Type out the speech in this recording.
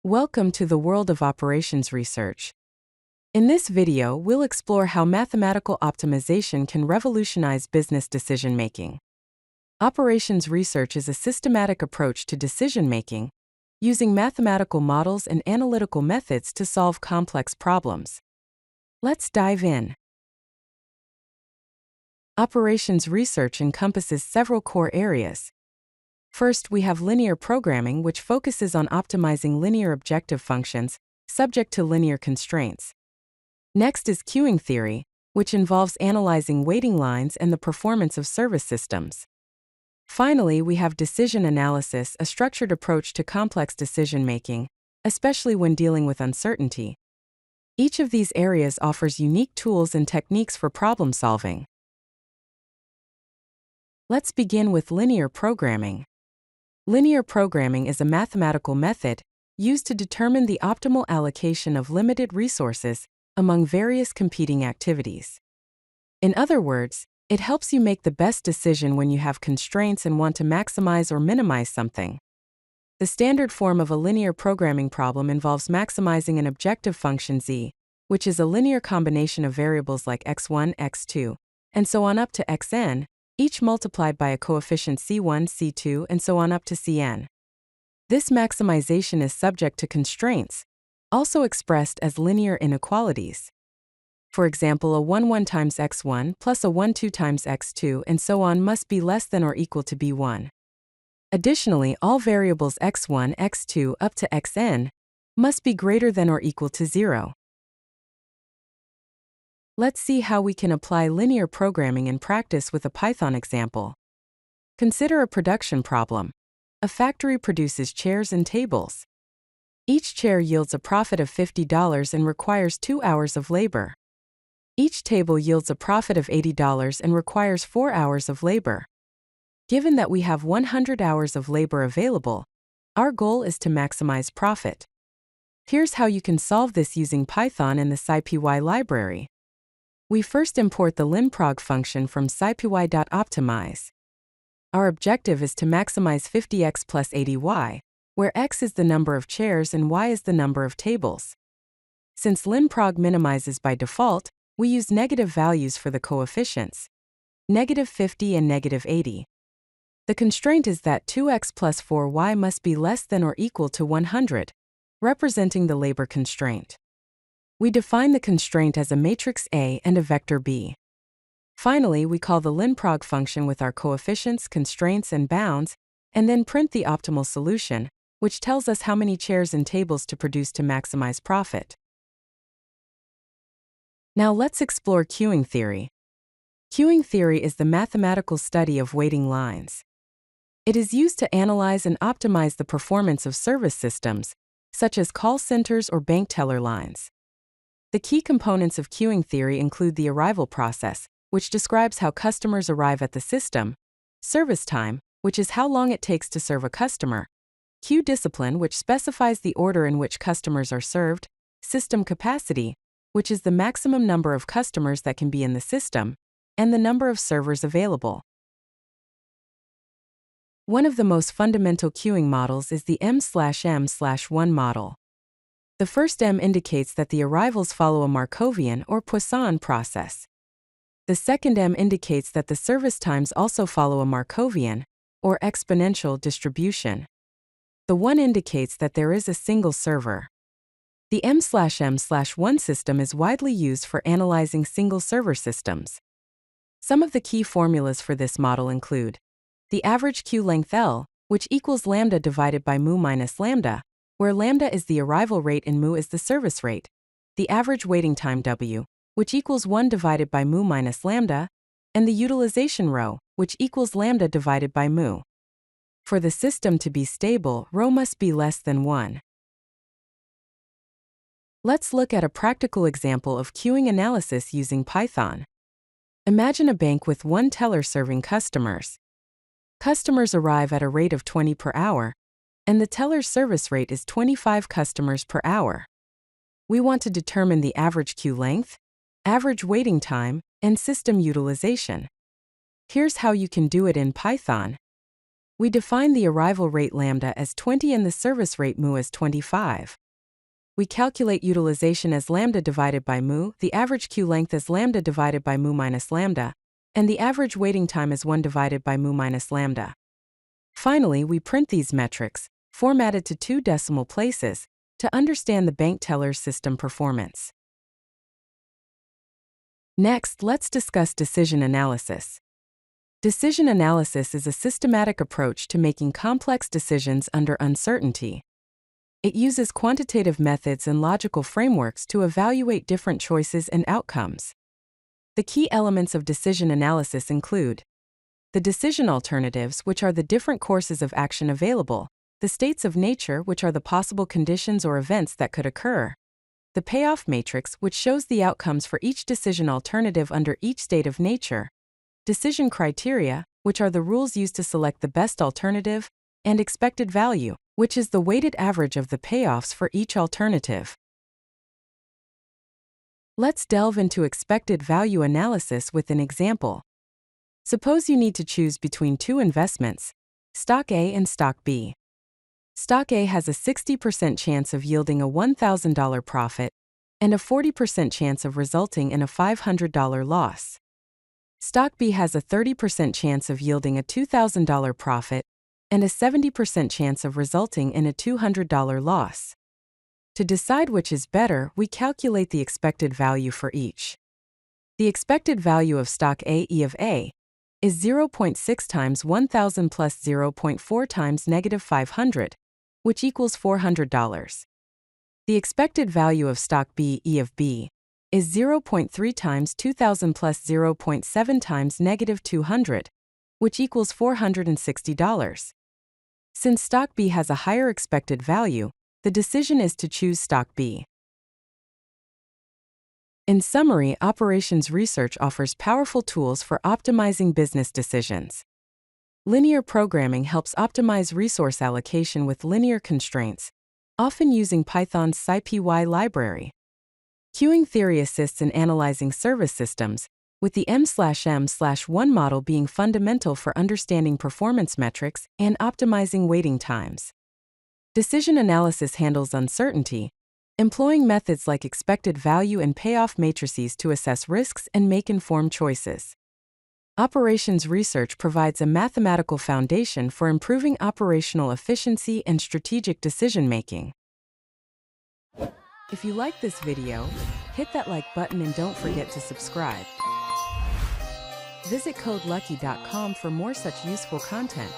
Welcome to the world of operations research. In this video, we'll explore how mathematical optimization can revolutionize business decision-making. Operations research is a systematic approach to decision-making, using mathematical models and analytical methods to solve complex problems. Let's dive in. Operations research encompasses several core areas. First, we have linear programming, which focuses on optimizing linear objective functions, subject to linear constraints. Next is queuing theory, which involves analyzing waiting lines and the performance of service systems. Finally, we have decision analysis, a structured approach to complex decision-making, especially when dealing with uncertainty. Each of these areas offers unique tools and techniques for problem-solving. Let's begin with linear programming. Linear programming is a mathematical method used to determine the optimal allocation of limited resources among various competing activities. In other words, it helps you make the best decision when you have constraints and want to maximize or minimize something. The standard form of a linear programming problem involves maximizing an objective function z, which is a linear combination of variables like x1, x2, and so on up to xn, each multiplied by a coefficient c1, c2, and so on up to cn. This maximization is subject to constraints, also expressed as linear inequalities. For example, a 1 times x1 plus a 1 times x2 and so on must be less than or equal to b1. Additionally, all variables x1, x2 up to xn must be greater than or equal to 0. Let's see how we can apply linear programming in practice with a Python example. Consider a production problem. A factory produces chairs and tables. Each chair yields a profit of $50 and requires 2 hours of labor. Each table yields a profit of $80 and requires 4 hours of labor. Given that we have 100 hours of labor available, our goal is to maximize profit. Here's how you can solve this using Python and the scipy library. We first import the linprog function from scipy.optimize. Our objective is to maximize 50x plus 80y, where x is the number of chairs and y is the number of tables. Since linprog minimizes by default, we use negative values for the coefficients, -50 and -80. The constraint is that 2x plus 4y must be less than or equal to 100, representing the labor constraint. We define the constraint as a matrix A and a vector B. Finally, we call the linprog function with our coefficients, constraints, and bounds, and then print the optimal solution, which tells us how many chairs and tables to produce to maximize profit. Now let's explore queuing theory. Queuing theory is the mathematical study of waiting lines. It is used to analyze and optimize the performance of service systems, such as call centers or bank teller lines. The key components of queuing theory include the arrival process, which describes how customers arrive at the system, service time, which is how long it takes to serve a customer, queue discipline, which specifies the order in which customers are served, system capacity, which is the maximum number of customers that can be in the system, and the number of servers available. One of the most fundamental queuing models is the M/M/1 model. The first M indicates that the arrivals follow a Markovian or Poisson process. The second M indicates that the service times also follow a Markovian, or exponential, distribution. The 1 indicates that there is a single server. The M/M/1 system is widely used for analyzing single server systems. Some of the key formulas for this model include the average queue length L, which equals lambda divided by mu minus lambda, where lambda is the arrival rate and mu is the service rate, the average waiting time W, which equals 1 divided by mu minus lambda, and the utilization rho, which equals lambda divided by mu. For the system to be stable, rho must be less than 1. Let's look at a practical example of queuing analysis using Python. Imagine a bank with 1 teller serving customers. Customers arrive at a rate of 20 per hour, and the teller's service rate is 25 customers per hour. We want to determine the average queue length, average waiting time, and system utilization. Here's how you can do it in Python. We define the arrival rate lambda as 20 and the service rate mu as 25. We calculate utilization as lambda divided by mu, the average queue length as lambda divided by mu minus lambda, and the average waiting time as 1 divided by mu minus lambda. Finally, we print these metrics, formatted to 2 decimal places, to understand the bank teller's system performance. Next, let's discuss decision analysis. Decision analysis is a systematic approach to making complex decisions under uncertainty. It uses quantitative methods and logical frameworks to evaluate different choices and outcomes. The key elements of decision analysis include the decision alternatives, which are the different courses of action available, the states of nature, which are the possible conditions or events that could occur, the payoff matrix, which shows the outcomes for each decision alternative under each state of nature, decision criteria, which are the rules used to select the best alternative, and expected value, which is the weighted average of the payoffs for each alternative. Let's delve into expected value analysis with an example. Suppose you need to choose between 2 investments, stock A and stock B. Stock A has a 60% chance of yielding a $1,000 profit and a 40% chance of resulting in a $500 loss. Stock B has a 30% chance of yielding a $2,000 profit and a 70% chance of resulting in a $200 loss. To decide which is better, we calculate the expected value for each. The expected value of stock A, E of A, is 0.6 times 1,000 plus 0.4 times negative 500, which equals $400. The expected value of stock B, E of B, is 0.3 times 2,000 plus 0.7 times negative 200, which equals $460. Since stock B has a higher expected value, the decision is to choose stock B. In summary, operations research offers powerful tools for optimizing business decisions. Linear programming helps optimize resource allocation with linear constraints, often using Python's scipy library. Queuing theory assists in analyzing service systems, with the M/M/1 model being fundamental for understanding performance metrics and optimizing waiting times. Decision analysis handles uncertainty, employing methods like expected value and payoff matrices to assess risks and make informed choices. Operations research provides a mathematical foundation for improving operational efficiency and strategic decision-making. If you like this video, hit that like button and don't forget to subscribe. Visit CodeLucky.com for more such useful content.